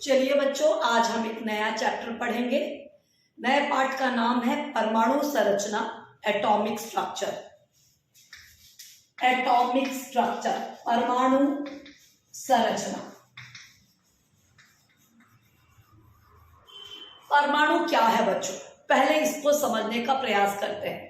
चलिए बच्चों, आज हम एक नया चैप्टर पढ़ेंगे। नए पाठ का नाम है परमाणु संरचना, एटॉमिक स्ट्रक्चर। एटॉमिक स्ट्रक्चर, परमाणु संरचना। परमाणु क्या है बच्चों? पहले इसको समझने का प्रयास करते हैं।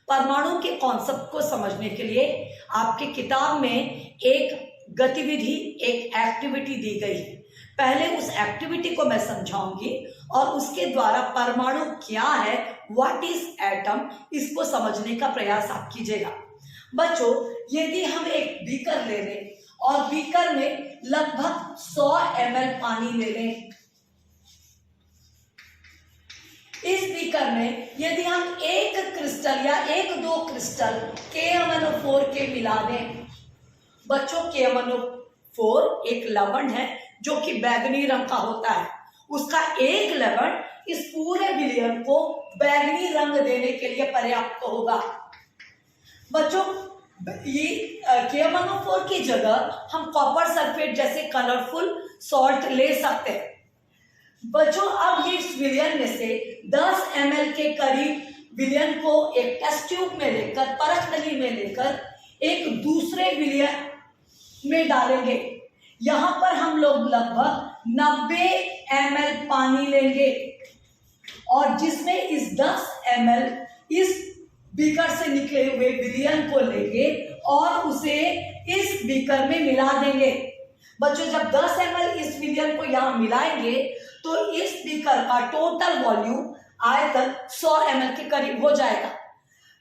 परमाणु के कॉन्सेप्ट को समझने के लिए आपकी किताब में एक गतिविधि, एक एक्टिविटी दी गई है। पहले उस एक्टिविटी को मैं समझाऊंगी और उसके द्वारा परमाणु क्या है, व्हाट इज एटम, इसको समझने का प्रयास आप कीजिएगा। बच्चों, यदि हम एक बीकर ले लें और बीकर में लगभग 100 ml पानी ले लें, इस बीकर में यदि हम एक क्रिस्टल या एक दो क्रिस्टल KMnO4 के मिला दें। बच्चों, KMnO4 एक लवण है जो कि बैगनी रंग का होता है। उसका एक लवण इस पूरे विलयन को बैगनी रंग देने के लिए पर्याप्त होगा। बच्चों, ये KMnO4 की जगह हम कॉपर सल्फेट जैसे कलरफुल सॉल्ट ले सकते हैं। बच्चों, अब ये इस विलयन में से 10 ml के करीब विलयन को एक टेस्ट ट्यूब में लेकर, परख नली में लेकर एक दूसरे विलयन में डालेंगे। यहां पर हम लोग लगभग 90 ml पानी लेंगे और जिसमें इस 10 ml इस बीकर से निकले हुए विलयन को लेंगे और उसे इस बीकर में मिला देंगे। बच्चों, जब 10 ml इस विलयन को यहां मिलाएंगे तो इस बीकर का टोटल वॉल्यूम आयतन 100 ml के करीब हो जाएगा।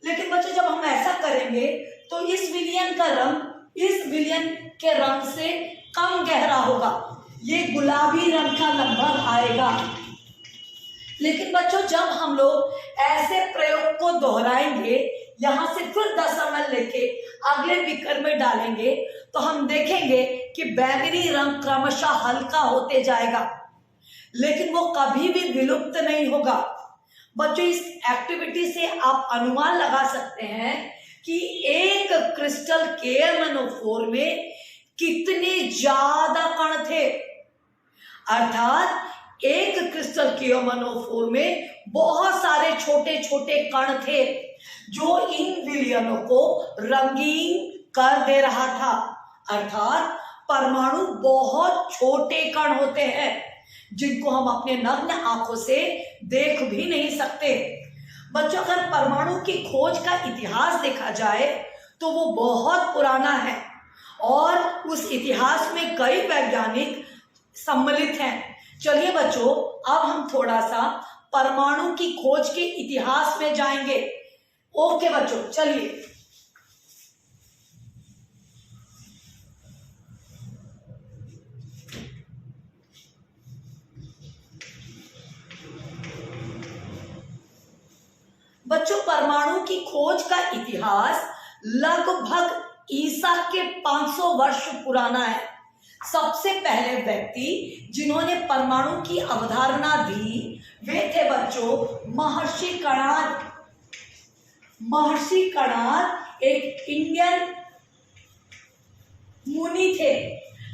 लेकिन बच्चों, जब हम ऐसा करेंगे तो इस विलयन का रंग इस विलयन के रंग से कम गहरा होगा, ये गुलाबी रंग का लगभग आएगा। लेकिन बच्चों, जब हम लोग ऐसे प्रयोग को दोहराएंगे, यहां से फिर 10 ml लेके अगले बीकर में डालेंगे तो हम देखेंगे कि बैगनी रंग क्रमशः हल्का होते जाएगा, लेकिन वो कभी भी विलुप्त नहीं होगा। बच्चों, इस एक्टिविटी से आप अनुमान लगा सकते हैं कि एक क्रिस्टल KMnO4 में कितने ज्यादा कण थे। अर्थात एक क्रिस्टल KMnO4 में बहुत सारे छोटे छोटे कण थे जो इन विलयनों को रंगीन कर दे रहा था। अर्थात परमाणु बहुत छोटे कण होते हैं जिनको हम अपने नग्न आंखों से देख भी नहीं सकते। बच्चों, अगर परमाणु की खोज का इतिहास देखा जाए तो वो बहुत पुराना है और उस इतिहास में कई वैज्ञानिक सम्मिलित हैं। चलिए बच्चों, अब हम थोड़ा सा परमाणु की खोज के इतिहास में जाएंगे। ओके बच्चों, चलिए। बच्चों, परमाणु की खोज का इतिहास लगभग ईसा के 500 वर्ष पुराना है। सबसे पहले व्यक्ति जिन्होंने परमाणु की अवधारणा दी वे थे बच्चों महर्षि कणाद। महर्षि कणाद एक इंडियन मुनि थे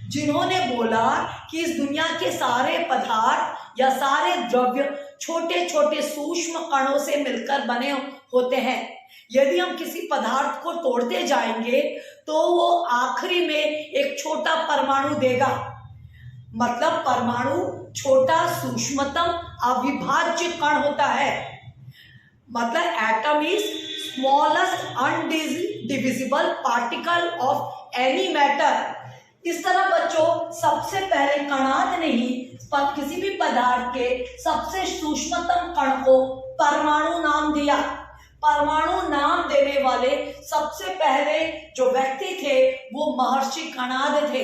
जिन्होंने बोला कि इस दुनिया के सारे पदार्थ या सारे द्रव्य छोटे छोटे सूक्ष्म कणों से मिलकर बने होते हैं। यदि हम किसी पदार्थ को तोड़ते जाएंगे तो वो आखिरी में एक छोटा परमाणु देगा। मतलब परमाणु छोटा सूक्ष्मतम अविभाज्य कण होता है। मतलब atom is smallest undivisible particle of any matter. इस तरह बच्चों, सबसे पहले कणाद ने ही किसी भी पदार्थ के सबसे सूक्ष्मतम कण को परमाणु नाम दिया। परमाणु नाम देने वाले सबसे पहले जो व्यक्ति थे वो महर्षि कणाद थे।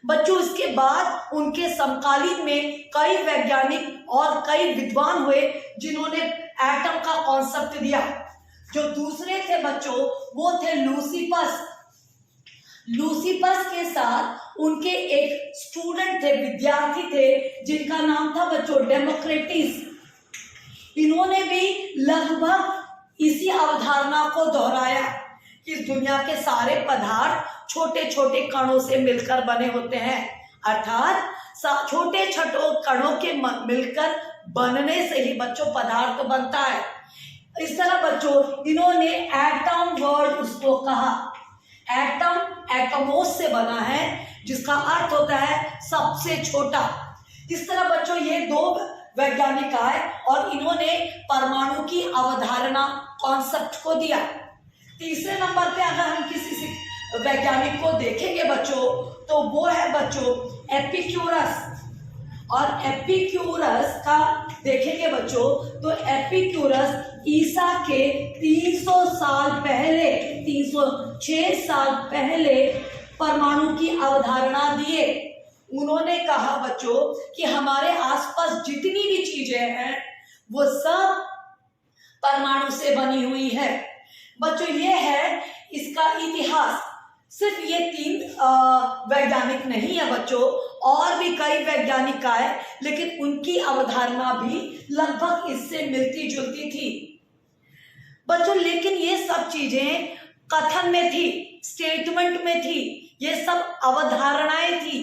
बच्चों, इसके बाद उनके समकालीन में कई वैज्ञानिक और कई विद्वान हुए जिन्होंने एटम का कॉन्सेप्ट दिया। जो दूसरे थे बच्चों वो थे लूसिफस। लूसिफस के साथ उनके एक स्टूडेंट थे, विद्यार्थी थे, जिनका नाम था बच्चों डेमोक्रिटस। इन्होंने भी लगभग इसी अवधारणा को दोहराया कि इस दुनिया के सारे पदार्थ छोटे छोटे कणों से मिलकर बने होते हैं। अर्थात छोटे छोटे कणों के मिलकर बनने से ही बच्चों पदार्थ बनता है। इस तरह बच्चों इन्होंने एटम वर्ड उसको कहा। एटम एटमोस से बना है जिसका अर्थ होता है सबसे छोटा। इस तरह बच्चों ये दो वैज्ञानिक आए और इन्होंने परमाणु की अवधारणा कॉन्सेप्ट को दिया। तीसरे नंबर पे अगर हम किसी वैज्ञानिक को देखेंगे बच्चों तो वो है बच्चों एपिक्यूरस। और एपिक्यूरस का देखेंगे बच्चों तो एपिक्यूरस ईसा के 300 साल पहले 306 साल पहले परमाणु की अवधारणा दिए। उन्होंने कहा बच्चों कि हमारे आसपास जितनी भी चीजें हैं वो सब परमाणु से बनी हुई है। बच्चों ये है इसका इतिहास। सिर्फ ये 3 वैज्ञानिक नहीं है बच्चों, और भी कई वैज्ञानिक आए लेकिन उनकी अवधारणा भी लगभग इससे मिलती जुलती थी बच्चों। लेकिन ये सब चीजें कथन में थी, स्टेटमेंट में थी, ये सब अवधारणाएं थी।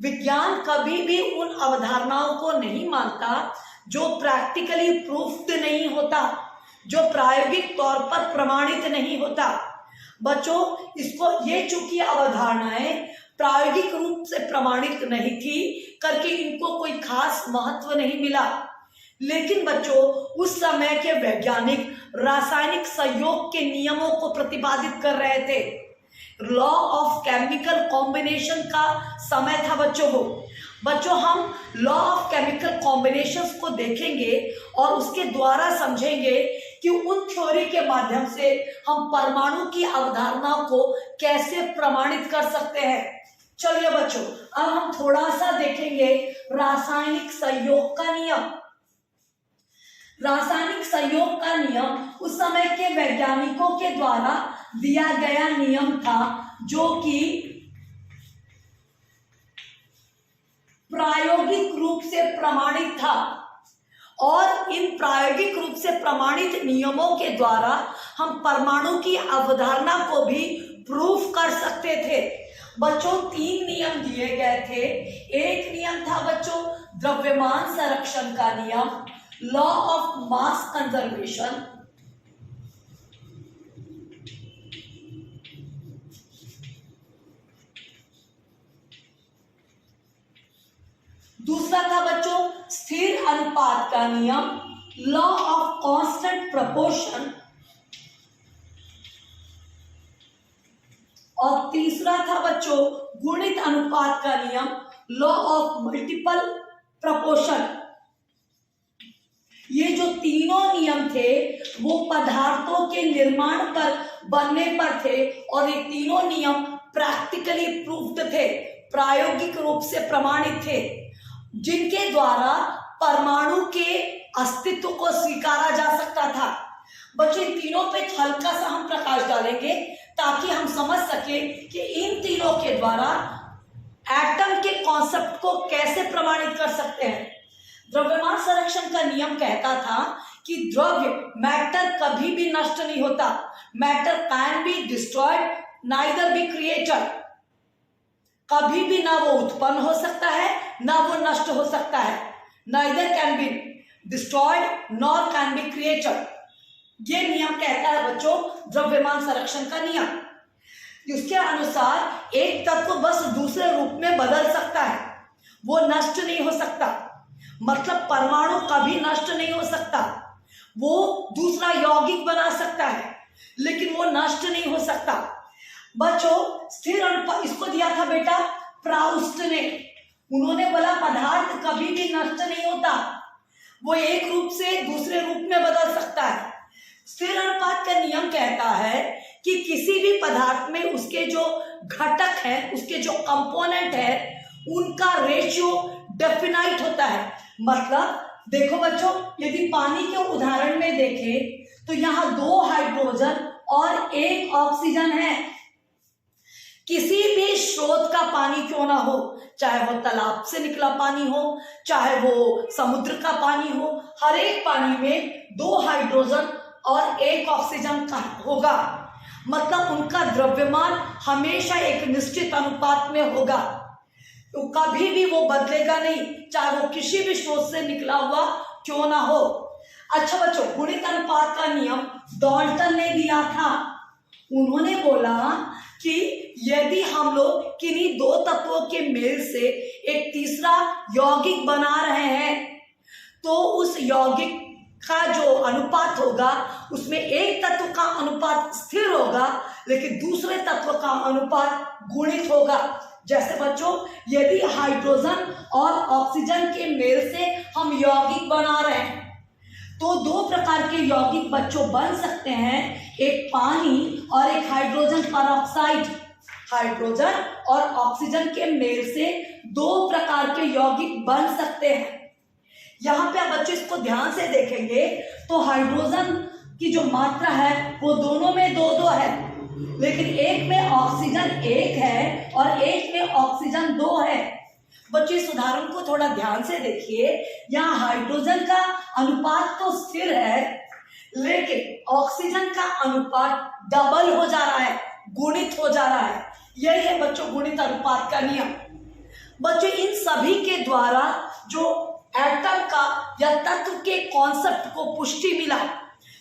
विज्ञान कभी भी उन अवधारणाओं को नहीं मानता जो प्रैक्टिकली प्रूफ्ड नहीं होता, जो प्रायोगिक तौर पर प्रमाणित नहीं होता। बच्चों इसको ये चूंकि अवधारणाएं प्रायोगिक रूप से प्रमाणित नहीं थी करके इनको कोई खास महत्व नहीं मिला। लेकिन बच्चों उस समय के वैज्ञानिक रासायनिक संयोग के नियमों को प्रतिपादित कर रहे थे। लॉ ऑफ केमिकल कॉम्बिनेशन का समय था बच्चों वो। बच्चों हम लॉ ऑफ केमिकल कॉम्बिनेशंस को देखेंगे और उसके द्वारा समझेंगे कि उन थ्योरी के माध्यम से हम परमाणु की अवधारणा को कैसे प्रमाणित कर सकते हैं। चलिए बच्चों अब हम थोड़ा सा देखेंगे रासायनिक संयोग का नियम। रासायनिक संयोग का नियम उस समय के वैज्ञानिकों के द्वारा दिया गया नियम था जो कि प्रायोगिक रूप से प्रमाणित था। और इन प्रायोगिक रूप से प्रमाणित नियमों के द्वारा हम परमाणु की अवधारणा को भी प्रूफ कर सकते थे। बच्चों 3 नियम दिए गए थे। एक नियम था बच्चों द्रव्यमान संरक्षण का नियम, लॉ ऑफ मास कंजर्वेशन। दूसरा था बच्चों स्थिर अनुपात का नियम, लॉ ऑफ कांस्टेंट प्रोपोर्शन। और तीसरा था बच्चों गुणित अनुपात का नियम, लॉ ऑफ मल्टीपल प्रोपोर्शन। ये जो तीनों नियम थे वो पदार्थों के निर्माण पर बनने पर थे और ये तीनों नियम प्रैक्टिकली प्रूव्ड थे, प्रायोगिक रूप से प्रमाणित थे, जिनके द्वारा परमाणु के अस्तित्व को स्वीकारा जा सकता था। बच्चों इन तीनों पे हल्का सा हम प्रकाश डालेंगे ताकि हम समझ सके कि इन तीनों के द्वारा एटम के कॉन्सेप्ट को कैसे प्रमाणित कर सकते हैं। द्रव्यमान संरक्षण का नियम कहता था कि द्रव्य मैटर कभी भी नष्ट नहीं होता। Matter can be destroyed neither be created. कभी भी ना वो उत्पन्न हो सकता है ना वो नष्ट हो सकता है। Neither can be destroyed nor can be created. ये नियम कहता है बच्चों द्रव्यमान संरक्षण का नियम। इसके अनुसार एक तत्व बस दूसरे रूप में बदल सकता है, वो नष्ट नहीं हो सकता। मतलब परमाणु कभी नष्ट नहीं हो सकता। वो दूसरा यौगिक बना सकता है लेकिन वो नष्ट नहीं हो सकता। बच्चों स्थिर अनुपात इसको दिया था बेटा प्राउस्ट ने। उन्होंने बोला पदार्थ कभी भी नष्ट नहीं होता, वो एक रूप से दूसरे रूप में बदल सकता है। स्थिर अनुपात का नियम कहता है कि किसी भी पदार्थ में उसके जो घटक है, उसके जो कंपोनेंट है, उनका रेशियो डेफिनाइट होता है। मतलब देखो बच्चों यदि पानी के उदाहरण में देखें तो यहाँ 2 हाइड्रोजन और 1 ऑक्सीजन है। किसी भी स्रोत का पानी क्यों ना हो, चाहे वो तालाब से निकला पानी हो, चाहे वो समुद्र का पानी हो, हर एक पानी में 2 हाइड्रोजन और 1 ऑक्सीजन का होगा। मतलब उनका द्रव्यमान हमेशा एक निश्चित अनुपात में होगा। तो कभी भी वो बदलेगा नहीं, चाहे वो किसी भी स्रोत से निकला हुआ क्यों ना हो। अच्छा बच्चों, गुणित अनुपात का नियम डाल्टन ने दिया था। उन्होंने बोला कि यदि हम लोग किन्हीं दो तत्वों के मेल से एक तीसरा यौगिक बना रहे हैं तो उस यौगिक का जो अनुपात होगा उसमें एक तत्व का अनुपात स्थिर होगा लेकिन दूसरे तत्व का अनुपात गुणित होगा। जैसे बच्चों, यदि हाइड्रोजन और ऑक्सीजन के मेल से हम यौगिक बना रहे हैं तो दो प्रकार के यौगिक बच्चों बन सकते हैं, एक पानी और एक हाइड्रोजन परऑक्साइड। हाइड्रोजन और ऑक्सीजन के मेल से दो प्रकार के यौगिक बन सकते हैं। यहाँ पे आप बच्चों इसको ध्यान से देखेंगे तो हाइड्रोजन की जो मात्रा है वो दोनों में 2-2 है, लेकिन एक में ऑक्सीजन 1 है और एक में ऑक्सीजन 2 है। बच्चों इस उदाहरण को थोड़ा ध्यान से देखिए। यहाँ हाइड्रोजन का अनुपात तो स्थिर है लेकिन ऑक्सीजन का अनुपात डबल हो जा रहा है, गुणित हो जा रहा है। यही है बच्चों गुणित अनुपात का नियम। बच्चों इन सभी के द्वारा जो एटम का या तत्व के कॉन्सेप्ट को पुष्टि मिला,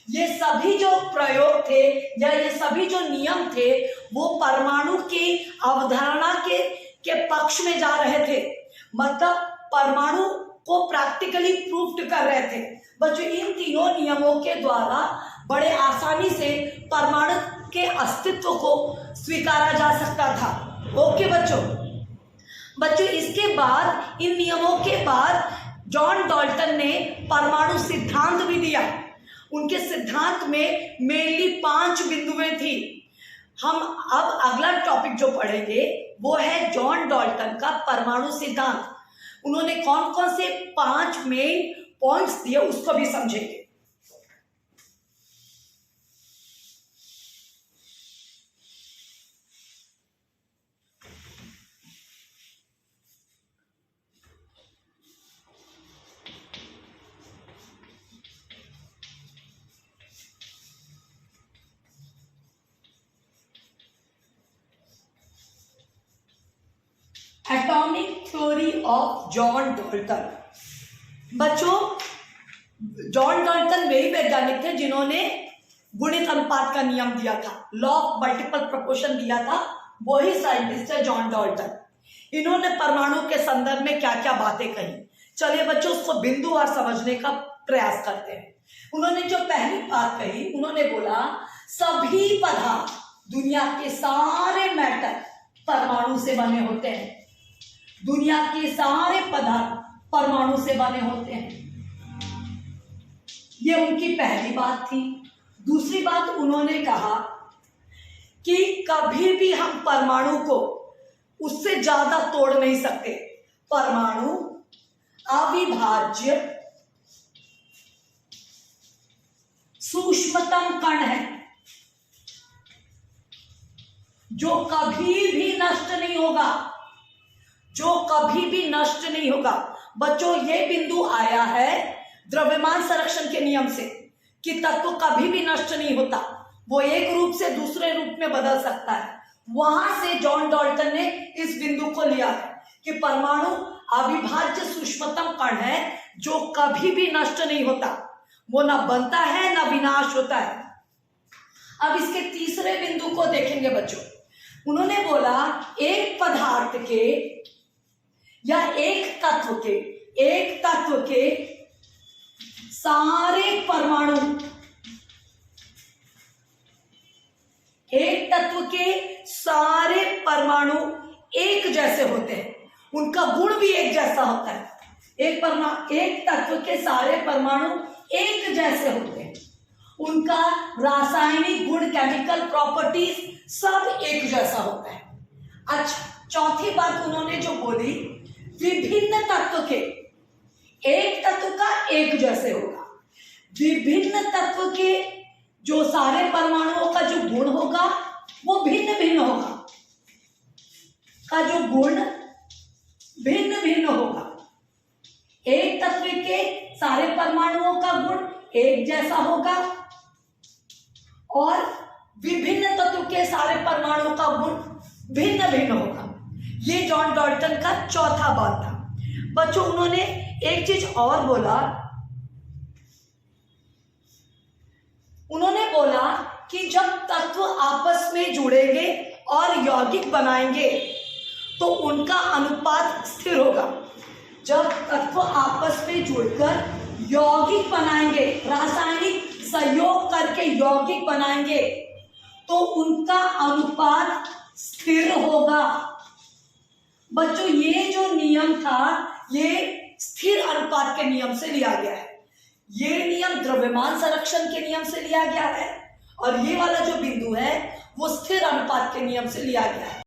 ये सभी जो प्रयोग थे या ये सभी जो नियम थे वो परमाणु की अवधारणा के पक्ष में जा रहे थे, मतलब परमाणु को प्रैक्टिकली प्रूव्ड कर रहे थे। बच्चों इन तीनों नियमों के द्वारा बड़े आसानी से परमाणु के अस्तित्व को स्वीकारा जा सकता था। ओके बच्चों इसके बाद, इन नियमों के बाद जॉन डाल्टन ने परमाणु सिद्धांत भी दिया। उनके सिद्धांत में मेनली 5 बिंदुएं थी। हम अब अगला टॉपिक जो पढ़ेंगे वो है जॉन डाल्टन का परमाणु सिद्धांत। उन्होंने कौन कौन से 5 मेन पॉइंट्स दिए उसको भी समझेंगे। Atomic theory of John Dalton. बच्चों जॉन डाल्टन वही वैज्ञानिक थे जिन्होंने गुणित अनुपात का नियम दिया था, लॉ ऑफ मल्टीपल प्रोपोर्शन दिया था। वही साइंटिस्ट है जॉन डाल्टन। इन्होंने परमाणु के संदर्भ में क्या क्या बातें कही, चलिए बच्चों उसको बिंदुवार समझने का प्रयास करते हैं। उन्होंने जो पहली बात कही, उन्होंने बोला सभी पदार्थ, दुनिया के सारे मैटर परमाणु से बने होते हैं। दुनिया के सारे पदार्थ परमाणु से बने होते हैं। ये उनकी पहली बात थी। दूसरी बात उन्होंने कहा कि कभी भी हम परमाणु को उससे ज्यादा तोड़ नहीं सकते। परमाणु अविभाज्य सूक्ष्मतम कण है जो कभी भी नष्ट नहीं होगा, जो कभी भी नष्ट नहीं होगा। बच्चों ये बिंदु आया है द्रव्यमान संरक्षण के नियम से कि तत्व कभी भी नष्ट नहीं होता, वो एक रूप से दूसरे रूप में बदल सकता है। वहां से जॉन डाल्टन ने इस बिंदु को लिया है कि परमाणु अविभाज्य सूक्ष्मतम कण है जो कभी भी नष्ट नहीं होता, वो ना बनता है ना विनाश होता है। अब इसके तीसरे बिंदु को देखेंगे बच्चों। उन्होंने बोला एक पदार्थ के या एक तत्व के सारे परमाणु, एक तत्व के सारे परमाणु एक जैसे होते हैं, उनका गुण भी एक जैसा होता है। एक तत्व के सारे परमाणु एक जैसे होते हैं, उनका रासायनिक गुण, केमिकल प्रॉपर्टीज सब एक जैसा होता है। अच्छा, चौथी बात उन्होंने जो बोली, विभिन्न तत्व के, एक तत्व का एक जैसे होगा, विभिन्न तत्व के जो सारे परमाणुओं का जो गुण होगा वो भिन्न भिन्न होगा, का जो गुण भिन्न भिन्न होगा। एक तत्व के सारे परमाणुओं का गुण एक जैसा होगा और विभिन्न तत्व के सारे परमाणुओं का गुण भिन्न भिन्न होगा। ये जॉन डॉल्टन का चौथा बात था। बच्चों उन्होंने एक चीज और बोला, उन्होंने बोला कि जब तत्व आपस में जुड़ेंगे और यौगिक बनाएंगे तो उनका अनुपात स्थिर होगा। जब तत्व आपस में जुड़कर यौगिक बनाएंगे, रासायनिक सहयोग करके यौगिक बनाएंगे तो उनका अनुपात स्थिर होगा। बच्चों ये जो नियम था ये स्थिर अनुपात के नियम से लिया गया है। ये नियम द्रव्यमान संरक्षण के नियम से लिया गया है और ये वाला जो बिंदु है वो स्थिर अनुपात के नियम से लिया गया है।